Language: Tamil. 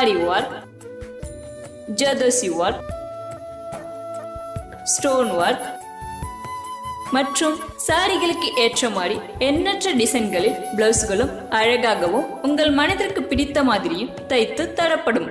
ஆரி work, zardozi work, stone work மற்றும் சாரிகளுக்கு ஏற்ற மாதிரி எண்ணற்ற டிசைன்களில் பிளவுஸ்களும் அழகாகவும் உங்கள் மனதிற்கு பிடித்த மாதிரியும் தைத்து தரப்படும்.